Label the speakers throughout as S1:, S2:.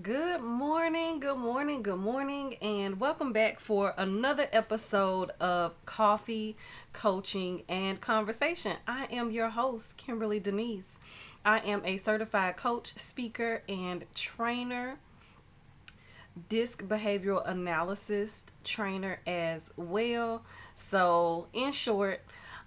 S1: Good morning, good morning, good morning, and welcome back for another episode of Coffee, Coaching, and Conversation. I am your host, Kimberlee Deneice. I am a certified coach, speaker, and trainer, disc behavioral analysis trainer as well. So, in short,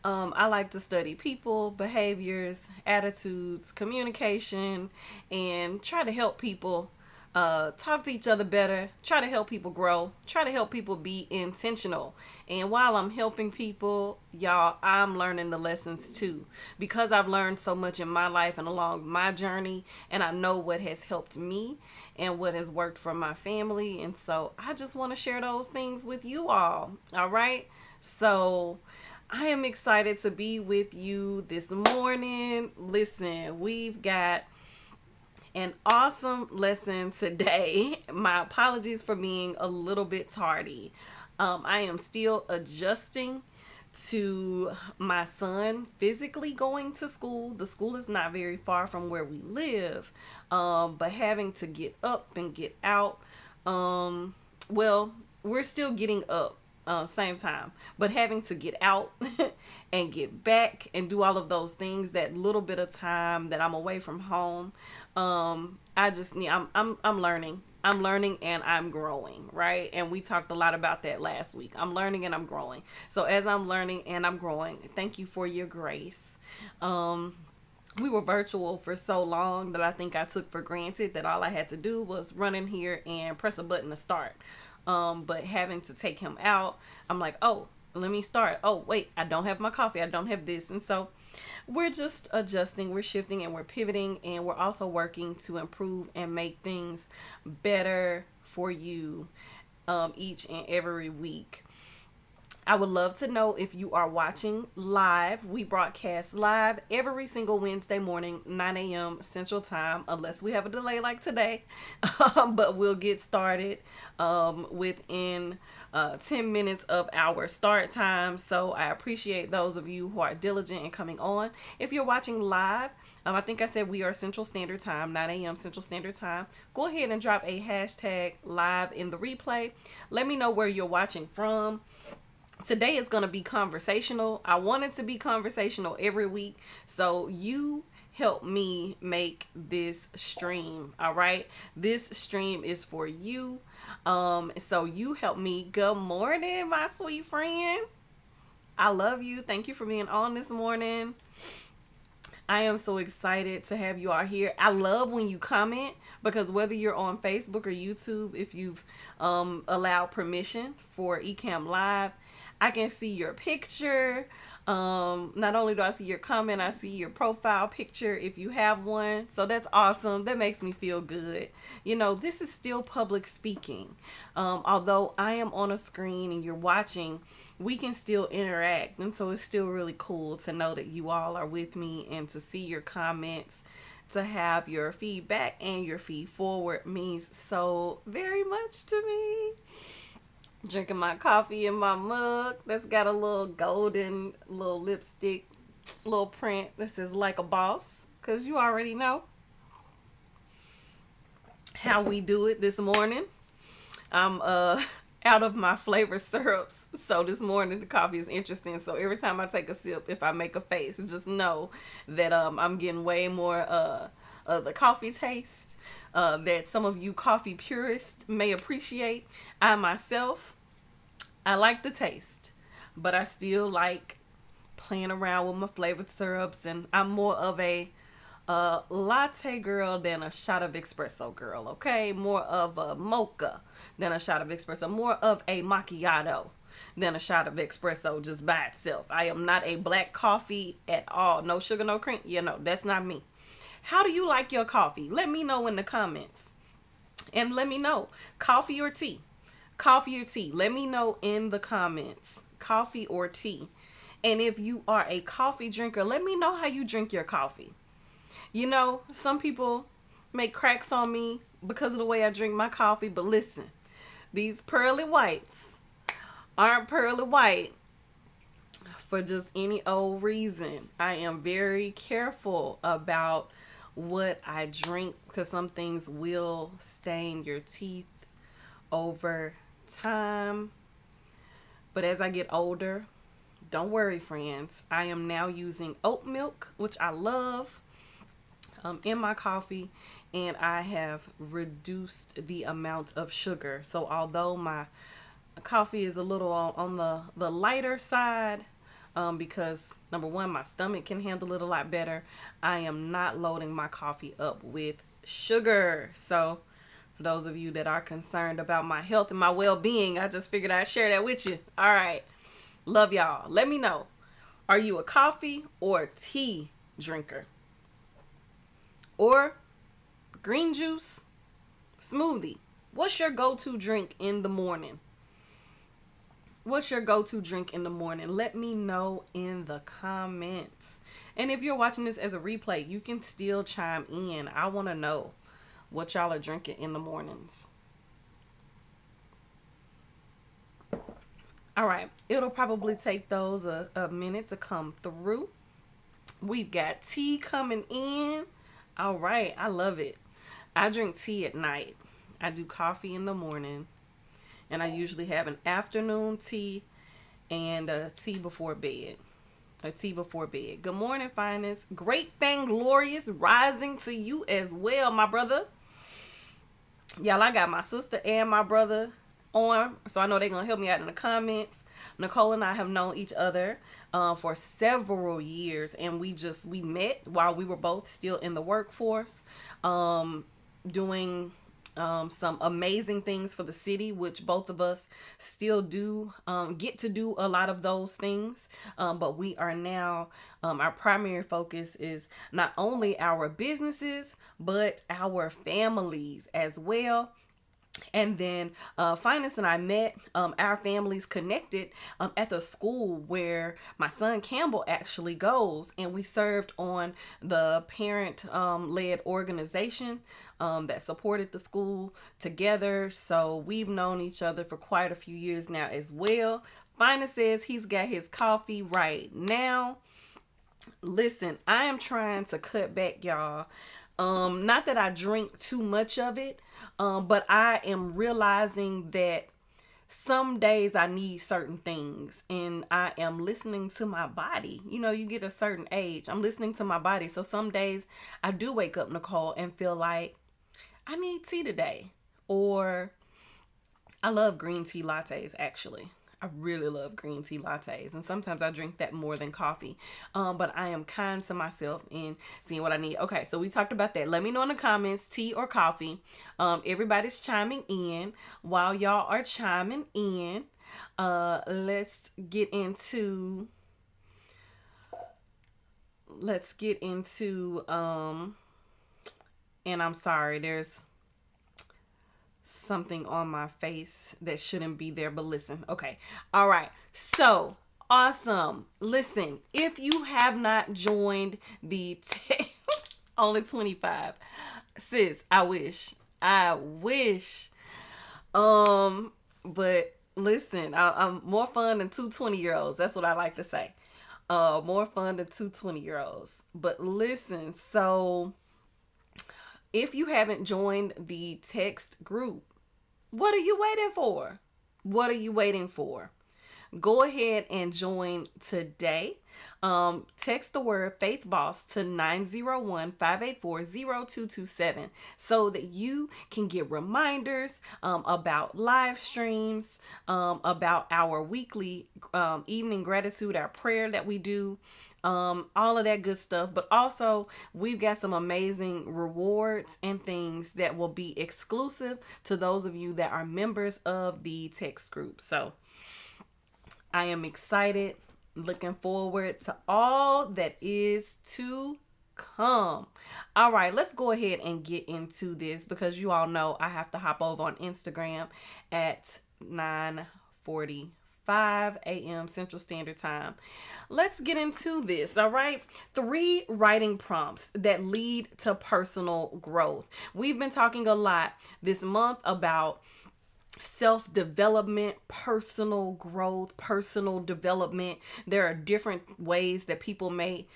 S1: I like to study people, behaviors, attitudes, communication, and try to help people talk to each other better, try to help people grow, try to help people be intentional. And while I'm helping people, y'all, I'm learning the lessons too. Because I've learned so much in my life and along my journey, and I know what has helped me and what has worked for my family. And so I just want to share those things with you all. All right. So I am excited to be with you this morning. Listen, we've got an awesome lesson today. My apologies for being a little bit tardy. I am still adjusting to my son physically going to school. The school is not very far from where we live, but having to get up and get out. Well, we're still getting up same time, but having to get out and get back and do all of those things, that little bit of time that I'm away from home, I just need, I'm learning. I'm learning and I'm growing, right? And we talked a lot about that last week. I'm learning and I'm growing. So as I'm learning and I'm growing, thank you for your grace. We were virtual for so long that I think I took for granted that all I had to do was run in here and press a button to start. But having to take him out, I'm like, oh, let me start. Oh, wait, I don't have my coffee. I don't have this. And so we're just adjusting, we're shifting, and we're pivoting. And we're also working to improve and make things better for you each and every week. I would love to know if you are watching live. We broadcast live every single Wednesday morning, 9 a.m. Central Time, unless we have a delay like today. But we'll get started within 10 minutes of our start time. So I appreciate those of you who are diligent in coming on. If you're watching live, I think I said we are Central Standard Time, 9 a.m. Central Standard Time. Go ahead and drop a hashtag live in the replay. Let me know where you're watching from. Today is going to be conversational. I want it to be conversational every week. So you help me make this stream. All right. This stream is for you. So you help me. Good morning, my sweet friend. I love you. Thank you for being on this morning. I am so excited to have you all here. I love when you comment, because whether you're on Facebook or YouTube, if you've allowed permission for Ecamm Live, I can see your picture. Not only do I see your comment, I see your profile picture if you have one. So that's awesome. That makes me feel good. You know, this is still public speaking. Although I am on a screen and you're watching, we can still interact. And so it's still really cool to know that you all are with me and to see your comments. To have your feedback and your feed forward means so very much to me. Drinking my coffee in my mug that's got a little golden little lipstick little print that says like a boss, because you already know how we do it this morning. I'm out of my flavor syrups, so this morning the coffee is interesting. So every time I take a sip, if I make a face, just know that I'm getting way more of the coffee taste that some of you coffee purists may appreciate. I myself, I like the taste, but I still like playing around with my flavored syrups, and I'm more of a latte girl than a shot of espresso girl, okay? More of a mocha than a shot of espresso, more of a macchiato than a shot of espresso just by itself. I am not a black coffee at all. No sugar, no cream. You know, that's not me. How do you like your coffee? Let me know in the comments. And let me know, coffee or tea? Coffee or tea? Let me know in the comments. Coffee or tea? And if you are a coffee drinker, let me know how you drink your coffee. You know, some people make cracks on me because of the way I drink my coffee. But listen, these pearly whites aren't pearly white for just any old reason. I am very careful about what I drink because some things will stain your teeth over time. But as I get older, don't worry, friends. I am now using oat milk, which I love, in my coffee, and I have reduced the amount of sugar. So although my coffee is a little on the lighter side, because number one, my stomach can handle it a lot better, I am not loading my coffee up with sugar. So for those of you that are concerned about my health and my well-being, I just figured I'd share that with you. All right. Love y'all. Let me know. Are you a coffee or tea drinker? Or green juice, smoothie? What's your go-to drink in the morning? What's your go-to drink in the morning? Let me know in the comments. And if you're watching this as a replay, you can still chime in. I want to know what y'all are drinking in the mornings. All right. It'll probably take those a minute to come through. We've got tea coming in. All right. I love it. I drink tea at night. I do coffee in the morning. And I usually have an afternoon tea and a tea before bed. Good morning, finest. Great and glorious rising to you as well, my brother. Y'all, I got my sister and my brother on, so I know they're going to help me out in the comments. Nicole and I have known each other for several years, and we met while we were both still in the workforce, doing some amazing things for the city, which both of us still do get to do a lot of those things. But we are now, our primary focus is not only our businesses, but our families as well. And then Finance and I met, our families connected at the school where my son Campbell actually goes, and we served on the parent led organization that supported the school together. So we've known each other for quite a few years now as well. Finance says he's got his coffee right now. Listen, I am trying to cut back, y'all. Not that I drink too much of it, but I am realizing that some days I need certain things, and I am listening to my body. You know, you get a certain age, I'm listening to my body. So some days I do wake up, Nicole, and feel like I need tea today. Or I love green tea lattes, actually. I really love green tea lattes, and sometimes I drink that more than coffee. But I am kind to myself in seeing what I need. Okay, so we talked about that. Let me know in the comments, tea or coffee. Everybody's chiming in. While y'all are chiming in, let's get into and I'm sorry, there's something on my face that shouldn't be there, but listen. Okay. All right. So awesome. Listen, if you have not joined the only 25, sis, I wish, but listen, I'm more fun than two 20-year-olds. That's what I like to say. More fun than two 20-year-olds. But listen, so if you haven't joined the text group, what are you waiting for? What are you waiting for? Go ahead and join today. Text the word Faith Boss to 901-584-0227 so that you can get reminders about live streams, about our weekly evening gratitude, our prayer that we do. All of that good stuff. But also, we've got some amazing rewards and things that will be exclusive to those of you that are members of the text group. So I am excited, looking forward to all that is to come. All right, let's go ahead and get into this, because you all know I have to hop over on Instagram at 9:45 a.m. Central Standard Time. Let's get into this. All right. 3 writing prompts that lead to personal growth. We've been talking a lot this month about self-development, personal growth, personal development. There are different ways that people may,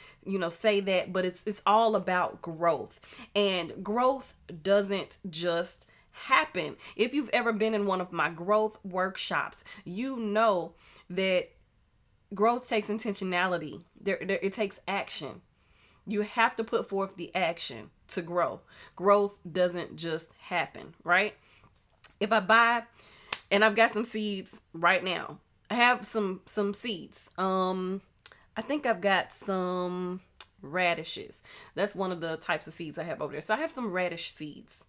S1: say that, but it's all about growth. And growth doesn't just happen. If you've ever been in one of my growth workshops, you know that growth takes intentionality. It takes action. You have to put forth the action to grow. Growth doesn't just happen, right? If I buy, and I've got some seeds right now. I have some seeds. I think I've got some radishes. That's one of the types of seeds I have over there. So I have some radish seeds.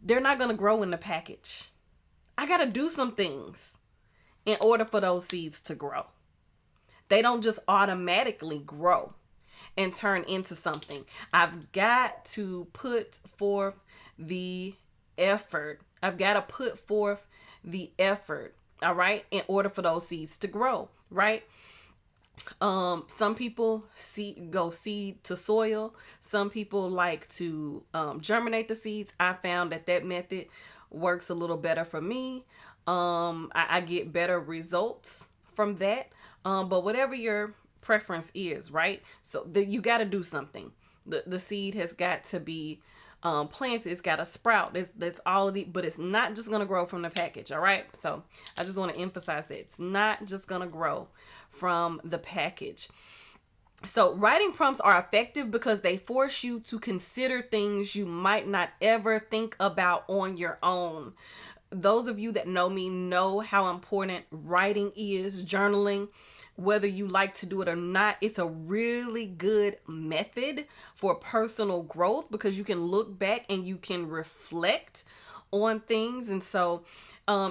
S1: They're not going to grow in the package. I got to do some things in order for those seeds to grow. They don't just automatically grow and turn into something. I've got to put forth the effort. I've got to put forth the effort, all right, in order for those seeds to grow, right? Some people go seed to soil. Some people like to germinate the seeds. I found that method works a little better for me. I get better results from that. But whatever your preference is, right? So you got to do something. The seed has got to be planted. It's got to sprout. That's all of the, but it's not just going to grow from the package. All right. So I just want to emphasize that it's not just going to grow from the package. So writing prompts are effective because they force you to consider things you might not ever think about on your own. Those of you that know me know how important writing is, journaling. Whether you like to do it or not, it's a really good method for personal growth because you can look back and you can reflect on things. And so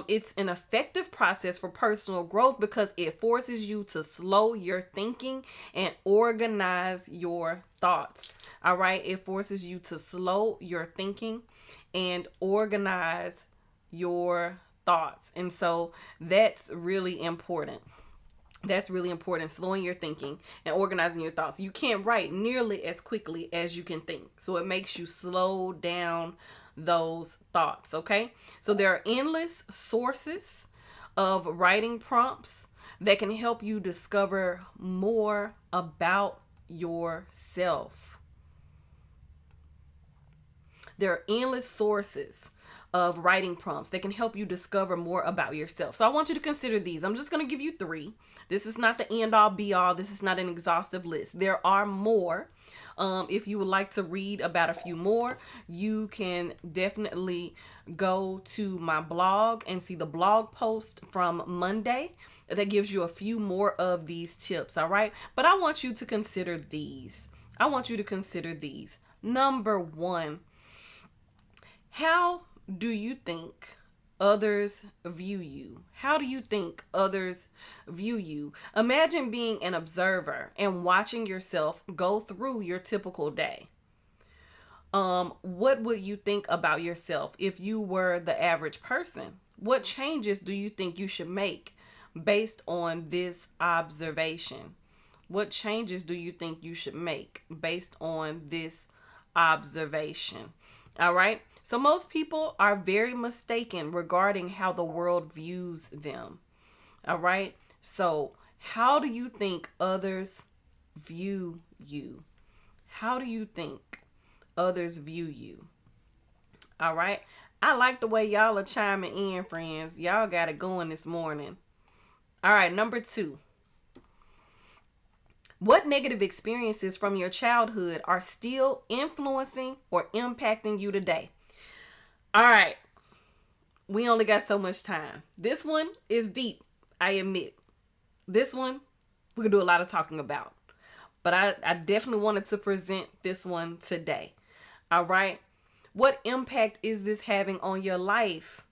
S1: it's an effective process for personal growth because it forces you to slow your thinking and organize your thoughts. All right. It forces you to slow your thinking and organize your thoughts. And so that's really important. That's really important, slowing your thinking and organizing your thoughts. You can't write nearly as quickly as you can think. So it makes you slow down those thoughts, okay? So there are endless sources of writing prompts that can help you discover more about yourself. There are endless sources of writing prompts that can help you discover more about yourself. So I want you to consider these. I'm just going to give you 3. This is not the end all be all. This is not an exhaustive list. There are more. If you would like to read about a few more, you can definitely go to my blog and see the blog post from Monday that gives you a few more of these tips. All right. But I want you to consider these. Number 1, how do you think others view you? How do you think others view you? Imagine being an observer and watching yourself go through your typical day. What would you think about yourself if you were the average person? What changes do you think you should make based on this observation? What changes do you think you should make based on this observation? All right. So most people are very mistaken regarding how the world views them. All right. So how do you think others view you? How do you think others view you? All right. I like the way y'all are chiming in, friends. Y'all got it going this morning. All right. Number 2. What negative experiences from your childhood are still influencing or impacting you today? All right. We only got so much time. This one is deep, I admit. This one, we can do a lot of talking about. But I definitely wanted to present this one today. All right. What impact is this having on your life?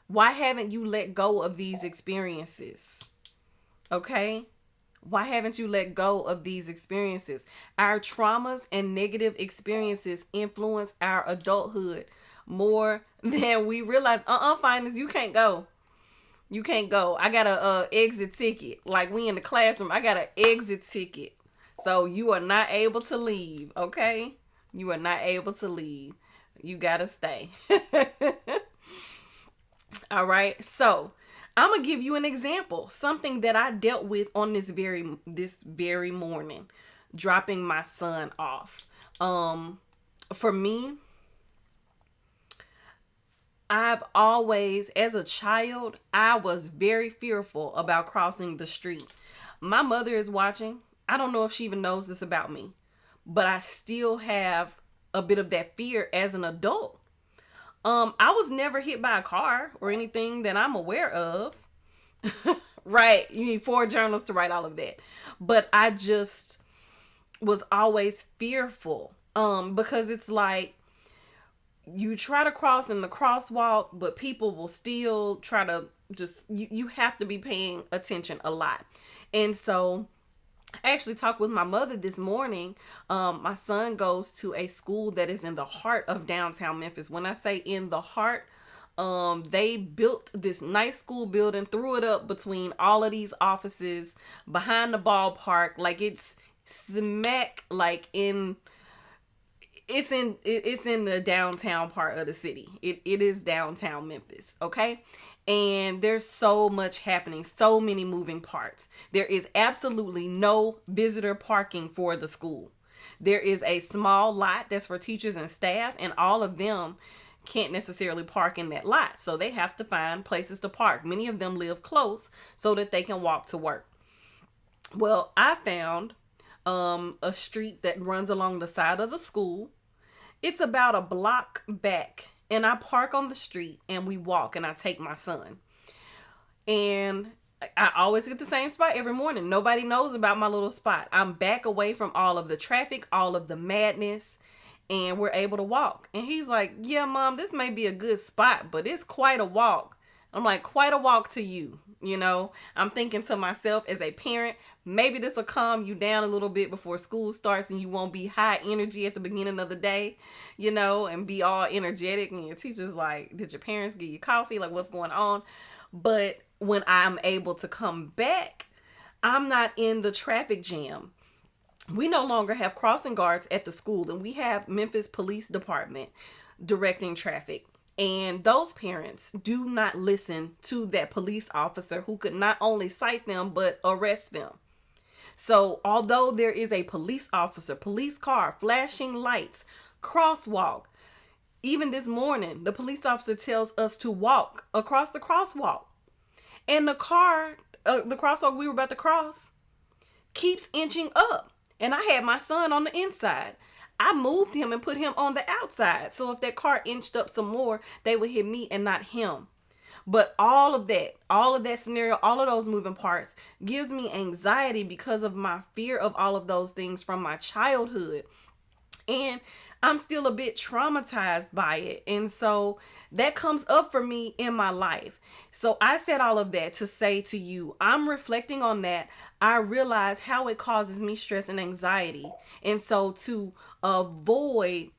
S1: Why haven't you let go of these experiences? Okay. Why haven't you let go of these experiences? Our traumas and negative experiences influence our adulthood more than we realize. Finance, you can't go. You can't go. I got a exit ticket. Like we in the classroom, I got an exit ticket. So you are not able to leave, okay? You are not able to leave. You got to stay. All right. So I'm gonna give you an example, something that I dealt with on this very morning, dropping my son off. For me, I've always, as a child, I was very fearful about crossing the street. My mother is watching. I don't know if she even knows this about me, but I still have a bit of that fear as an adult. I was never hit by a car or anything that I'm aware of. Right. You need 4 journals to write all of that. But I just was always fearful. Because it's like you try to cross in the crosswalk, but people will still try to you have to be paying attention a lot. And so I actually talked with my mother this morning. My son goes to a school that is in the heart of downtown Memphis. When I say in the heart, they built this nice school building, threw it up between all of these offices behind the ballpark. Like it's smack, like it's in the downtown part of the city. It is downtown Memphis, okay? And there's so much happening, so many moving parts. There is absolutely no visitor parking for the school. There is a small lot that's for teachers and staff, and all of them can't necessarily park in that lot. So they have to find places to park. Many of them live close so that they can walk to work. Well, I found a street that runs along the side of the school. It's about a block back, and I park on the street and we walk, and I take my son. And I always get the same spot every morning. Nobody knows about my little spot. I'm back away from all of the traffic, all of the madness, and we're able to walk. And he's like, yeah, Mom, this may be a good spot, but it's quite a walk. I'm like, quite a walk to you. I'm thinking to myself as a parent, maybe this will calm you down a little bit before school starts and you won't be high energy at the beginning of the day, and be all energetic. And your teacher's like, did your parents give you coffee? Like, what's going on? But when I'm able to come back, I'm not in the traffic jam. We no longer have crossing guards at the school, and we have Memphis Police Department directing traffic. And those parents do not listen to that police officer who could not only cite them, but arrest them. So although there is a police officer, police car, flashing lights, crosswalk, even this morning, the police officer tells us to walk across the crosswalk. And the crosswalk we were about to cross keeps inching up. And I had my son on the inside. I moved him and put him on the outside. So if that car inched up some more, they would hit me and not him. But all of that scenario, all of those moving parts gives me anxiety because of my fear of all of those things from my childhood. And I'm still a bit traumatized by it. And so that comes up for me in my life. So I said all of that to say to you, I'm reflecting on that. I realize how it causes me stress and anxiety. And so to avoid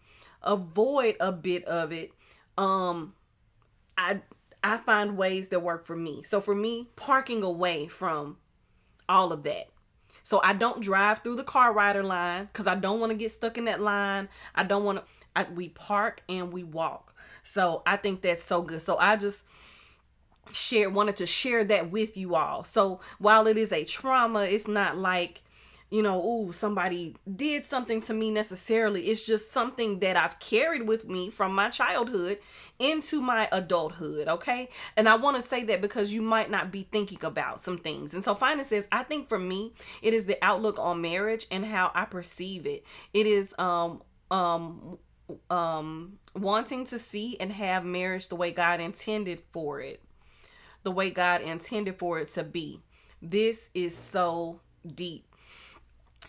S1: a bit of it, I find ways that work for me. So for me, parking away from all of that. So I don't drive through the car rider line because I don't want to get stuck in that line. I don't want to. We park and we walk. So I think that's so good. So I just wanted to share that with you all. So while it is a trauma, it's not like, somebody did something to me necessarily. It's just something that I've carried with me from my childhood into my adulthood, okay? And I want to say that because you might not be thinking about some things. And so Finance says, I think for me, it is the outlook on marriage and how I perceive it. It is wanting to see and have marriage the way God intended for it. The way God intended for it to be. This is so deep.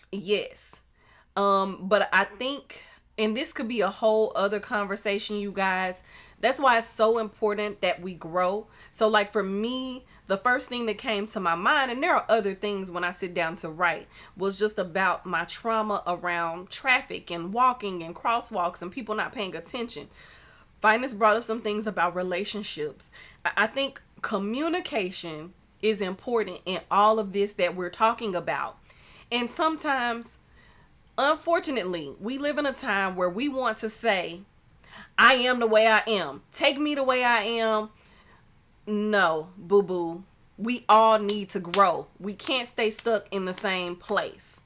S1: Yes. But I think, and this could be a whole other conversation, you guys. That's why it's so important that we grow. So like for me, the first thing that came to my mind, and there are other things when I sit down to write, was just about my trauma around traffic and walking and crosswalks and people not paying attention. Finance brought up some things about relationships. I think communication is important in all of this that we're talking about. And sometimes, unfortunately, we live in a time where we want to say, I am the way I am. Take me the way I am. No, boo boo. We all need to grow. We can't stay stuck in the same place.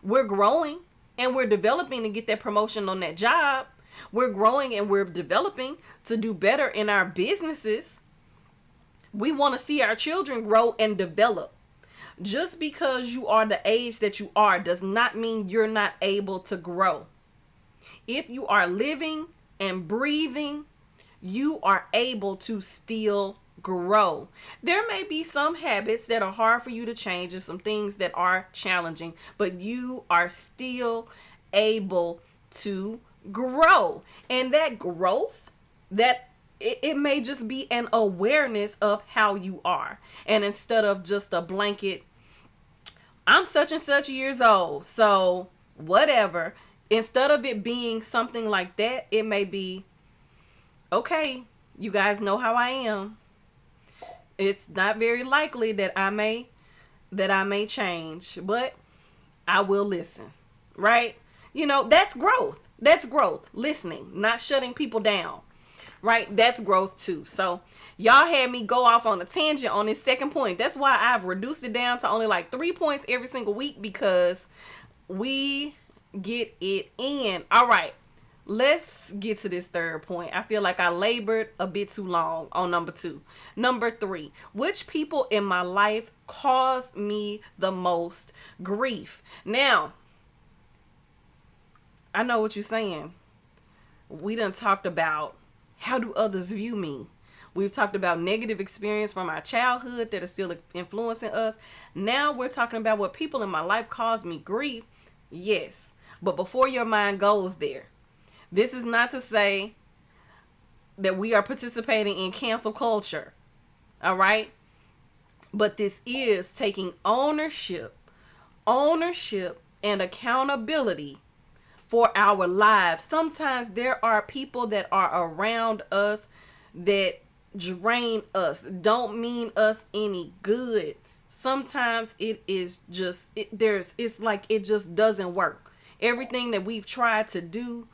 S1: We're growing and we're developing to get that promotion on that job. We're growing and we're developing to do better in our businesses. We want to see our children grow and develop. Just because you are the age that you are does not mean you're not able to grow. If you are living and breathing, you are able to still grow. There may be some habits that are hard for you to change and some things that are challenging, but you are still able to grow. And that growth, that it may just be an awareness of how you are. And instead of just a blanket, I'm such and such years old, so whatever. Instead of it being something like that, it may be, okay, you guys know how I am. It's not very likely that I may change, but I will listen. Right? That's growth. That's growth. Listening, not shutting people down. Right? That's growth too. So y'all had me go off on a tangent on this second point. That's why I've reduced it down to only like 3 points every single week, because we get it in. All right. Let's get to this third point. I feel like I labored a bit too long on number 2. Number 3, which people in my life cause me the most grief? Now, I know what you're saying. We done talked about how do others view me. We've talked about negative experience from our childhood that are still influencing us. Now we're talking about what people in my life cause me grief. Yes, but before your mind goes there, this is not to say that we are participating in cancel culture. All right? But this is taking ownership and accountability for our lives. Sometimes there are people that are around us that drain us, don't mean us any good. Sometimes it is just, it's like it just doesn't work. Everything that we've tried to do,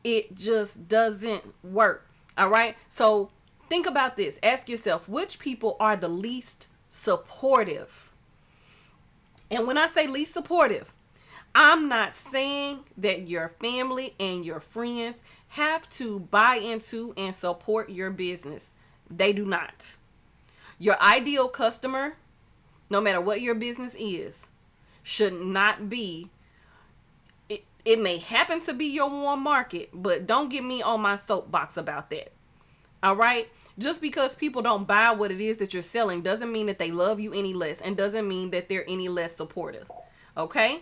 S1: it just doesn't work. All right. So think about this. Ask yourself, which people are the least supportive? And when I say least supportive, I'm not saying that your family and your friends have to buy into and support your business. They do not. Your ideal customer, no matter what your business is, should not be. It may happen to be your warm market, but don't get me on my soapbox about that. All right? Just because people don't buy what it is that you're selling doesn't mean that they love you any less, and doesn't mean that they're any less supportive. Okay?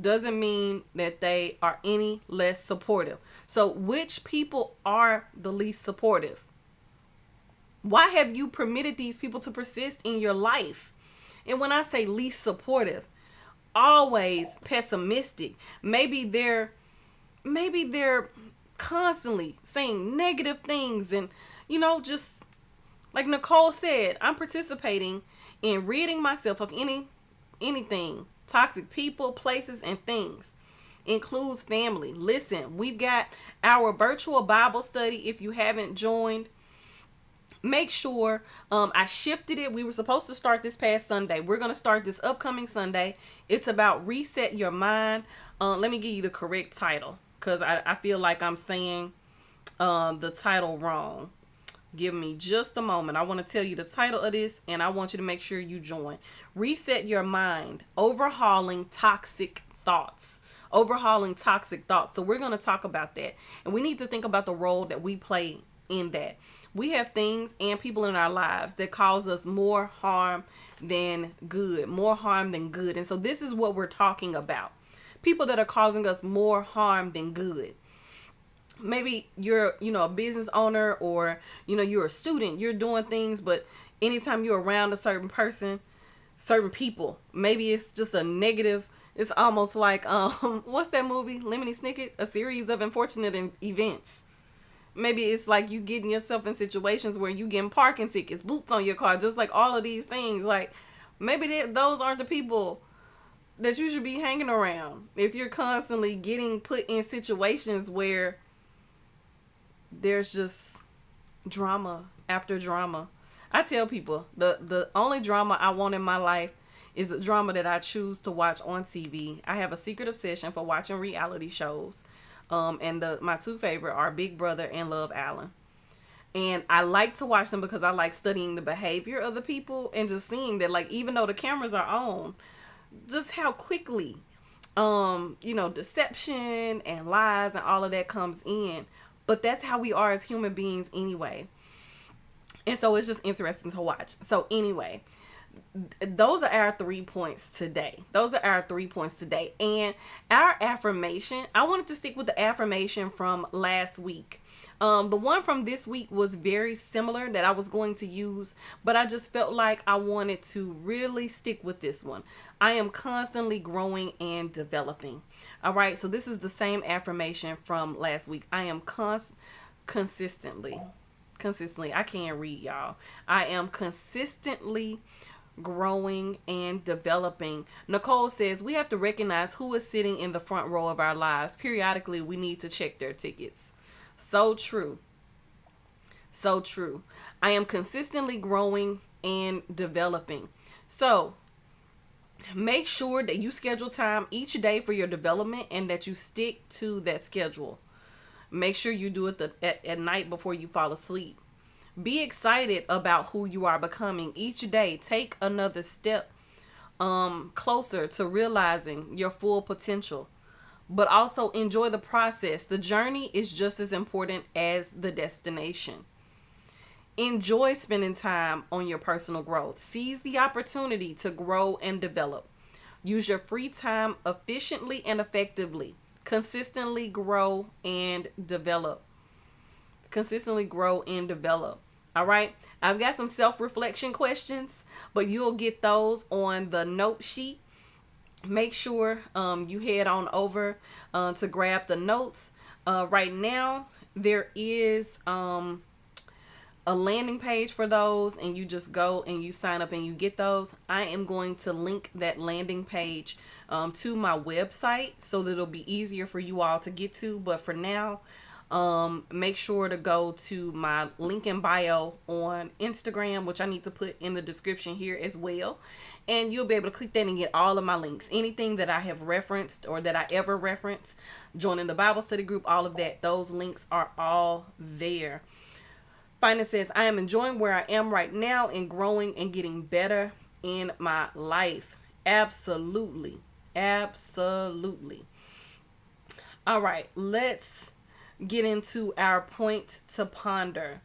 S1: Doesn't mean that they are any less supportive. So which people are the least supportive? Why have you permitted these people to persist in your life? And when I say least supportive, always pessimistic. Maybe they're constantly saying negative things, and just like Nicole said, I'm participating in ridding myself of anything toxic, people, places, and things. Includes family. Listen, we've got our virtual Bible study. If you haven't joined, make sure, I shifted it. We were supposed to start this past Sunday. We're going to start this upcoming Sunday. It's about reset your mind. Let me give you the correct title, because I feel like I'm saying the title wrong. Give me just a moment. I want to tell you the title of this, and I want you to make sure you join. Reset your mind. Overhauling toxic thoughts. Overhauling toxic thoughts. So we're going to talk about that. And we need to think about the role that we play in that. We have things and people in our lives that cause us more harm than good. More harm than good. And so this is what we're talking about. People that are causing us more harm than good. Maybe you're, a business owner, or, you're a student, you're doing things, but anytime you're around a certain person, certain people, maybe it's just a negative. It's almost like, what's that movie? Lemony Snicket, A Series of Unfortunate Events. Maybe it's like you getting yourself in situations where you getting parking tickets, boots on your car, just like all of these things. Like maybe those aren't the people that you should be hanging around. If you're constantly getting put in situations where there's just drama after drama. I tell people the only drama I want in my life is the drama that I choose to watch on TV. I have a secret obsession for watching reality shows. And my two favorite are Big Brother and Love Island. And I like to watch them because I like studying the behavior of the people and just seeing that, like, even though the cameras are on, just how quickly deception and lies and all of that comes in. But that's how we are as human beings anyway. And so it's just interesting to watch. So anyway, those are our 3 points today. And our affirmation, I wanted to stick with the affirmation from last week. The one from this week was very similar that I was going to use, but I just felt like I wanted to really stick with this one. I am constantly growing and developing. All right. So this is the same affirmation from last week. I am consistently, I can't read, y'all. I am consistently growing and developing. Nicole says we have to recognize who is sitting in the front row of our lives. Periodically, we need to check their tickets. So true. So true. I am consistently growing and developing. So make sure that you schedule time each day for your development and that you stick to that schedule. Make sure you do it at night before you fall asleep. Be excited about who you are becoming each day. Take another step closer to realizing your full potential. But also enjoy the process. The journey is just as important as the destination. Enjoy spending time on your personal growth. Seize the opportunity to grow and develop. Use your free time efficiently and effectively. Consistently grow and develop. All right. I've got some self-reflection questions, but you'll get those on the note sheet. Make sure you head on over to grab the notes. Right now, there is a landing page for those, and you just go and you sign up and you get those. I am going to link that landing page to my website so that it'll be easier for you all to get to. But for now, make sure to go to my link in bio on Instagram, which I need to put in the description here as well. And you'll be able to click that and get all of my links. Anything that I have referenced or that I ever reference, joining the Bible study group, all of that, those links are all there. Finance says, I am enjoying where I am right now and growing and getting better in my life. Absolutely. All right, let's get into our point to ponder.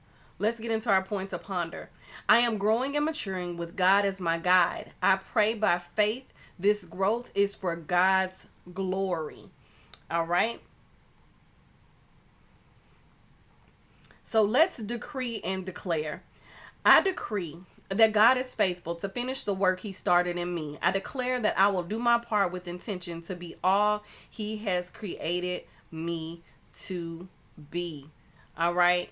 S1: I am growing and maturing with God as my guide. I pray by faith this growth is for God's glory. All right. So let's decree and declare. I decree that God is faithful to finish the work he started in me. I declare that I will do my part with intention to be all he has created me to be. All right.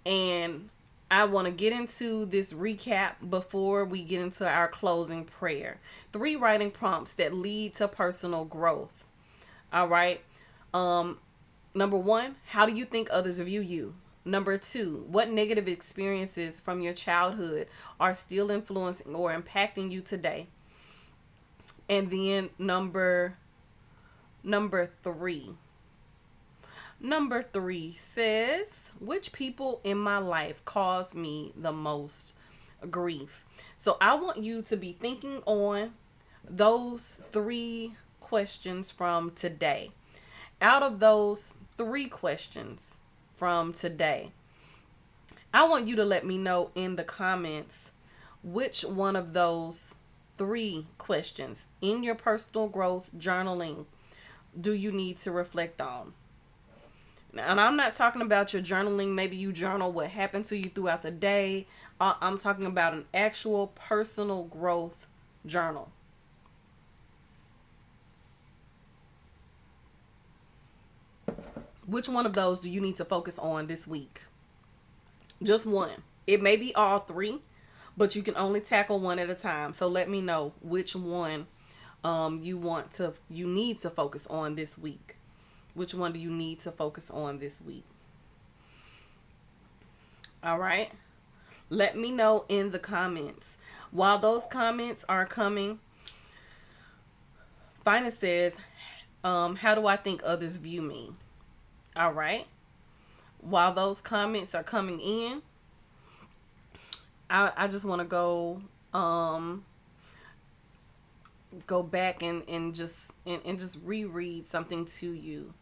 S1: And I want to get into this recap before we get into our closing prayer. 3 writing prompts that lead to personal growth. All right. Number 1, how do you think others view you? Number 2, what negative experiences from your childhood are still influencing or impacting you today? And then number 3. Number 3 says, which people in my life cause me the most grief? So I want you to be thinking on those 3 questions from today. Out of those 3 questions from today, I want you to let me know in the comments which one of those 3 questions in your personal growth journaling do you need to reflect on. Now, and I'm not talking about your journaling. Maybe you journal what happened to you throughout the day. I'm talking about an actual personal growth journal. Which one of those do you need to focus on this week? Just one. It may be all 3, but you can only tackle one at a time. So let me know which one you need to focus on this week. Which one do you need to focus on this week? All right. Let me know in the comments. While those comments are coming, Finest says, how do I think others view me? All right. While those comments are coming in, I just want to go back and just reread something to you.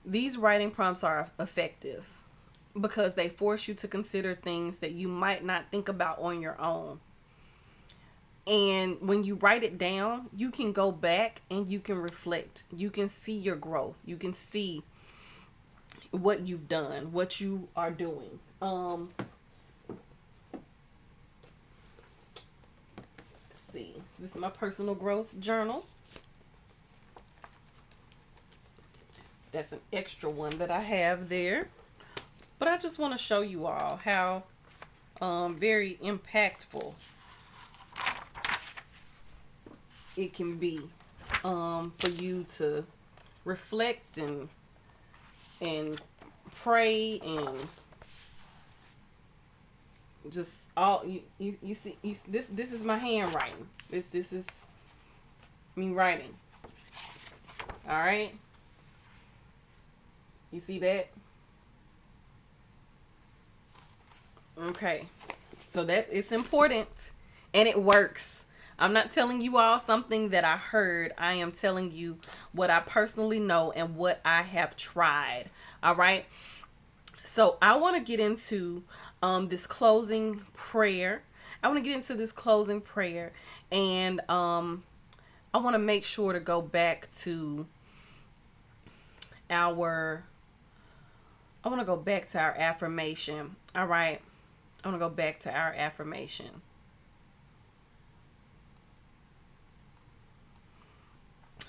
S1: These writing prompts are effective because they force you to consider things that you might not think about on your own. And when you write it down, you can go back and you can reflect. You can see your growth. You can see what you've done, what you are doing. Let's see. This is my personal growth journal. That's an extra one that I have there. But I just want to show you all how very impactful it can be for you to reflect and pray and just all you see this is my handwriting. This is me writing. All right, you see that? Okay, so that it's important and it works. I'm not telling you all something that I heard. I am telling you what I personally know and what I have tried. All right. So I want to get into this closing prayer. And I want to make sure to go back to our affirmation. All right. I want to go back to our affirmation.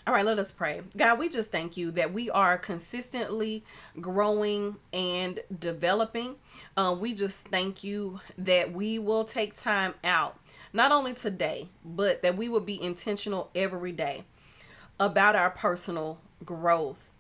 S1: All right, let us pray. God, we just thank you that we are consistently growing and developing. We just thank you that we will take time out, not only today, but that we will be intentional every day about our personal growth.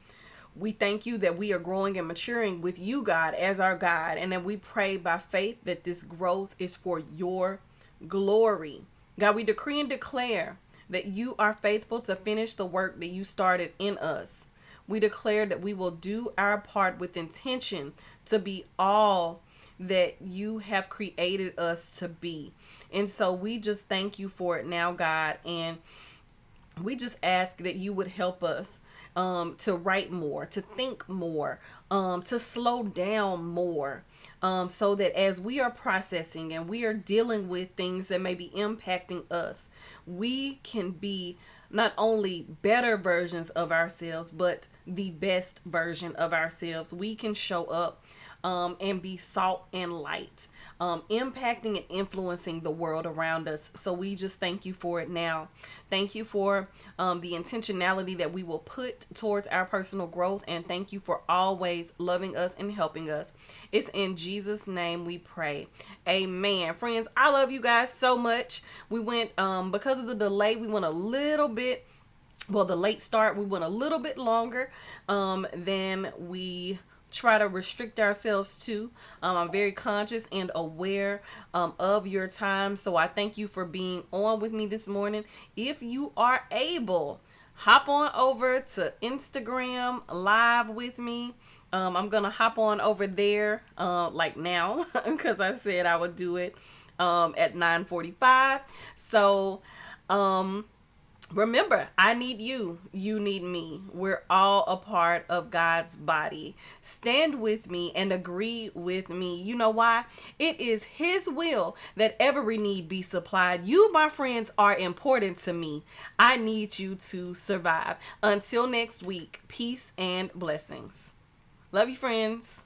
S1: We thank you that we are growing and maturing with you, God, as our guide, and that we pray by faith that this growth is for your glory. God, we decree and declare that you are faithful to finish the work that you started in us. We declare that we will do our part with intention to be all that you have created us to be. And so we just thank you for it now, God. And we just ask that you would help us to write more, to think more, to slow down more. So that as we are processing and we are dealing with things that may be impacting us, we can be not only better versions of ourselves, but the best version of ourselves. We can show up and be salt and light, impacting and influencing the world around us. So we just thank you for it now. Thank you for the intentionality that we will put towards our personal growth. And thank you for always loving us and helping us. It's in Jesus' name we pray. Amen. Friends, I love you guys so much. We went, because of the delay, we went a little bit, well, the late start, we went a little bit longer than we try to restrict ourselves to. I'm very conscious and aware of your time. So I thank you for being on with me this morning. If you are able, hop on over to Instagram live with me. I'm going to hop on over there like now because I said I would do it at 9:45. So remember, I need you. You need me. We're all a part of God's body. Stand with me and agree with me. You know why? It is His will that every need be supplied. You, my friends, are important to me. I need you to survive. Until next week, peace and blessings. Love you, friends.